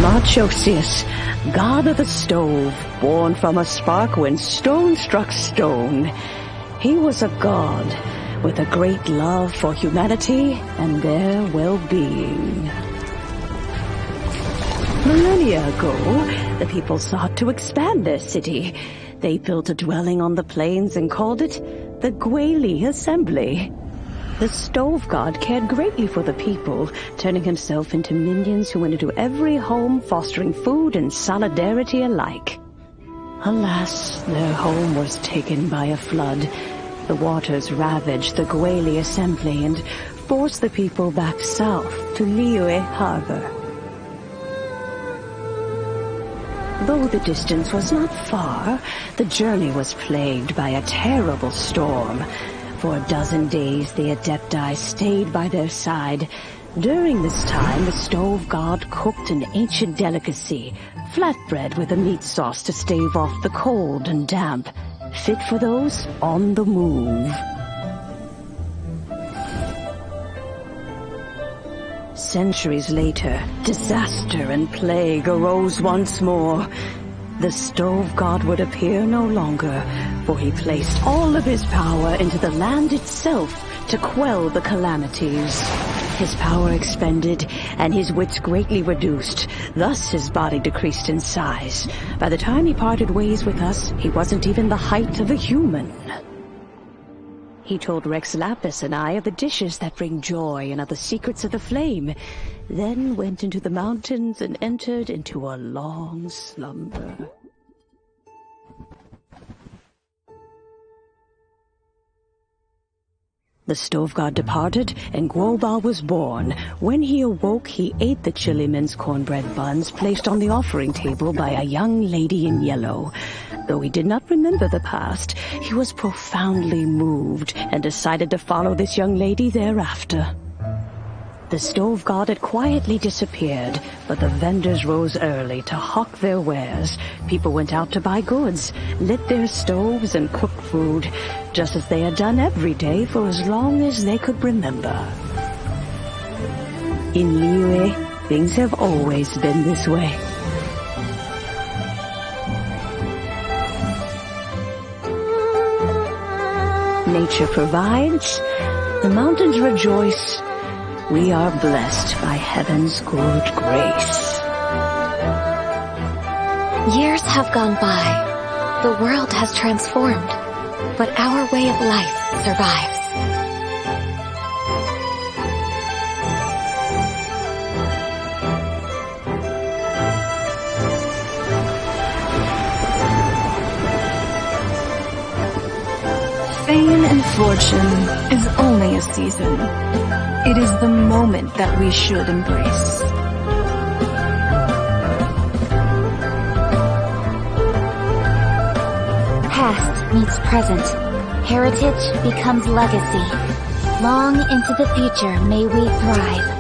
Marchosius, god of the stove, born from a spark when stone struck stone. He was a god with a great love for humanity and their well-being. Millennia ago, the people sought to expand their city. They built a dwelling on the plains and called it the Gwaili Assembly. The stove god cared greatly for the people, turning himself into minions who went into every home, fostering food and solidarity alike. Alas, their home was taken by a flood. The waters ravaged the Gwaili Assembly and forced the people back south to Liyue Harbor. Though the distance was not far, the journey was plagued by a terrible storm. For a dozen days, the Adepti stayed by their side. During this time, the stove god cooked an ancient delicacy, flatbread with a meat sauce to stave off the cold and damp, fit for those on the move. Centuries later, disaster and plague arose once more. The stove god would appear no longer, for he placed all of his power into the land itself to quell the calamities. His power expended, and his wits greatly reduced. Thus his body decreased in size. By the time he parted ways with us, he wasn't even the height of a human. He told Rex Lapis and I of the dishes that bring joy and of the secrets of the flame, then went into the mountains and entered into a long slumber. The stove god departed, and Guobal was born. When he awoke, he ate the Chiliman's cornbread buns placed on the offering table by a young lady in yellow. Though he did not remember the past, he was profoundly moved and decided to follow this young lady thereafter. The stove god had quietly disappeared, but the vendors rose early to hawk their wares. People went out to buy goods, lit their stoves, and cooked food, just as they had done every day for as long as they could remember. In Liyue, things have always been this way. Nature provides, the mountains rejoice. We are blessed by heaven's good grace. Years have gone by. The world has transformed, but our way of life survives. Fame and fortune is only a season. It is the moment that we should embrace. Past meets present. Heritage becomes legacy. Long into the future may we thrive.